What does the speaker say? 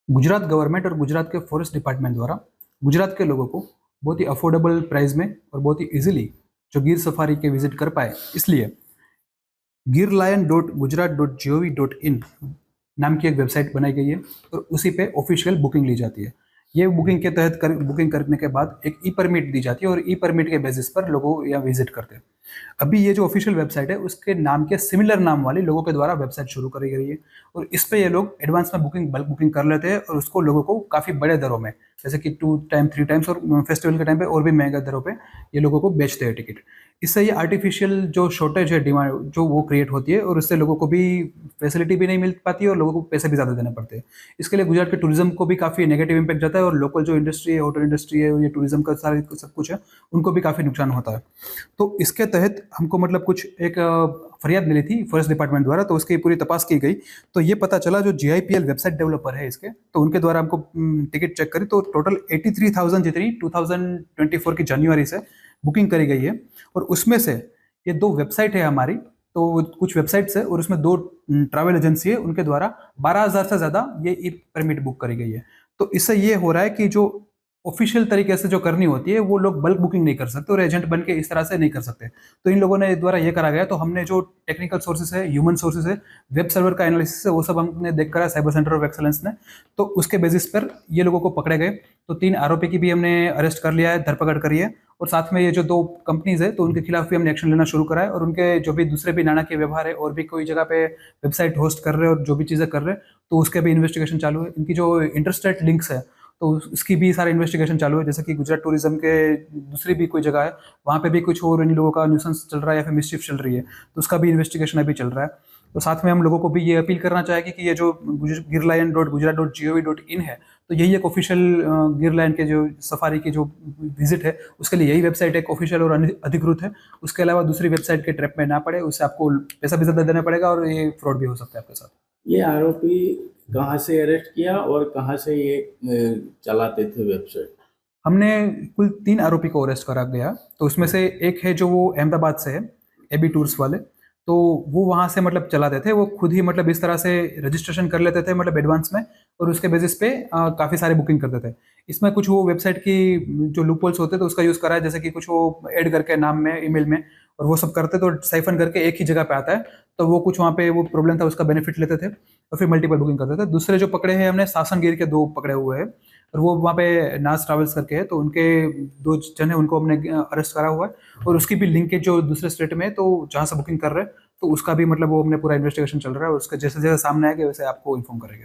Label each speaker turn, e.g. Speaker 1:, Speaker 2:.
Speaker 1: Gujarat government और गुजरात के forest department द्वारा गुजरात के लोगों को बहुत ही अफोर्डेबल प्राइस में और बहुत ही इजीली जो गिर सफारी के विजिट कर पाए, इसलिए girlion.gujarat.gov.in नाम की एक वेबसाइट बनाई गई है और उसी पे ऑफिशियल बुकिंग ली जाती है। ये बुकिंग के तहत बुकिंग करने के बाद एक ई परमिट दी जाती है और ई परमिट के बेसिस पर लोगों यहाँ विजिट करते हैं। अभी ये जो ऑफिशियल वेबसाइट है उसके नाम के सिमिलर नाम वाले लोगों के द्वारा वेबसाइट शुरू करी गई है और इस पे ये लोग एडवांस में बल्क बुकिंग कर लेते हैं और उसको लोगों को काफ़ी बड़े दरों में, जैसे कि 2 टाइम 3 टाइम्स और फेस्टिवल के टाइम पे और भी महंगे दरों पे ये लोगों को बेचते हैं टिकट। इससे ये आर्टिफिशियल जो शॉर्टेज है, डिमांड जो वो क्रिएट होती है और इससे लोगों को भी फैसिलिटी भी नहीं मिल पाती है और लोगों को पैसे भी ज़्यादा देने पड़ते हैं। इसके लिए गुजरात के टूरिज्म को भी काफ़ी नेगेटिव इम्पैक्ट जाता है और लोकल जो इंडस्ट्री है, होटल इंडस्ट्री है, ये टूरिज्म का सारा सब कुछ है, उनको भी काफ़ी नुकसान होता है। तो इसके तहत हमको मतलब कुछ एक फरियाद मिली थी फॉरेस्ट डिपार्टमेंट द्वारा, तो उसकी पूरी तपास की गई। तो ये पता चला जो जीआईपीएल वेबसाइट डेवलपर है इसके, तो उनके द्वारा हमको टिकट चेक करी तो टोटल 83,000 जितनी 2024 की जनवरी से बुकिंग करी गई है। और उसमें से ये 2 वेबसाइट है हमारी, तो कुछ वेबसाइट्स है और उसमें 2 ट्रैवल एजेंसी है, उनके द्वारा 12,000 से ज़्यादा ये ई परमिट बुक करी गई है। तो इससे ये हो रहा है कि जो ऑफिशियल तरीके से जो करनी होती है वो लोग बल्क बुकिंग नहीं कर सकते और एजेंट बन के इस तरह से नहीं कर सकते। तो इन लोगों ने द्वारा ये करा गया, तो हमने जो टेक्निकल सोर्सेस है, ह्यूमन सोर्सेस है, वेब सर्वर का एनालिसिस है, वो सब हमने देख करा साइबर सेंटर ऑफ एक्सलेंस ने। तो उसके बेसिस पर ये लोगों को पकड़े गए। तो 3 आरोपी की भी हमने अरेस्ट कर लिया है, धरपकड़ करी है और साथ में ये जो 2 कंपनीज है तो उनके खिलाफ भी हमने एक्शन लेना शुरू करा है और उनके जो भी दूसरे भी नाणाकीय व्यवहार है और भी कोई जगह पे वेबसाइट होस्ट कर रहे हैं और जो भी चीज़ें कर रहे हैं तो उसके भी इन्वेस्टिगेशन चालू है। इनकी जो इंटरस्टेट लिंक्स है तो उसकी भी सारा इन्वेस्टिगेशन चालू है, जैसे कि गुजरात टूरिज्म के दूसरी भी कोई जगह है वहाँ पे भी कुछ और इन लोगों का न्यूसेंस चल रहा है या फिर मिसचिफ चल रही है, तो उसका भी इन्वेस्टिगेशन अभी चल रहा है। तो साथ में हम लोगों को भी ये अपील करना चाहेंगे कि ये जो girlion.gujarat.gov.in है, तो यही एक ऑफिशियल गिरलायन के जो सफारी की जो विजिट है उसके लिए यही वेबसाइट एक ऑफिशियल और अधिकृत है। उसके अलावा दूसरी वेबसाइट के ट्रैप में ना पड़े, उससे आपको पैसा भी ज़्यादा देना पड़ेगा और ये फ्रॉड भी हो सकता है आपके साथ।
Speaker 2: ये आरोपी कहाँ से अरेस्ट किया और कहाँ से ये चलाते थे वेबसाइट?
Speaker 1: हमने कुल 3 आरोपी को अरेस्ट करा गया। तो उसमें से एक है जो वो अहमदाबाद से है, एबी टूर्स वाले। तो वो वहाँ से मतलब चलाते थे, वो खुद ही मतलब इस तरह से रजिस्ट्रेशन कर लेते थे मतलब एडवांस में और उसके बेसिस पे काफ़ी सारे बुकिंग करते थे। इसमें कुछ वो वेबसाइट की जो लूपहोल्स होते थे उसका यूज़ करा है, जैसे कि कुछ वो ऐड करके नाम में, ईमेल में, और वो सब करते तो साइफन करके एक ही जगह पे आता है। तो वो कुछ वहाँ पे वो प्रॉब्लम था उसका बेनिफिट लेते थे और फिर मल्टीपल बुकिंग करते थे। दूसरे जो पकड़े हैं हमने सासनगिर के 2 पकड़े हुए हैं और वो वहाँ पे नाज ट्रैवल्स करके है, तो उनके 2 जन है, उनको हमने अरेस्ट करा हुआ है और उसकी भी लिंकेज जो दूसरे स्टेट में है, तो जहाँ से बुकिंग कर रहे हैं तो उसका भी मतलब वो हमने पूरा इन्वेस्टिगेशन चल रहा है और उसका जैसे जैसे सामने आएगा वैसे आपको इन्फॉर्म करेंगे।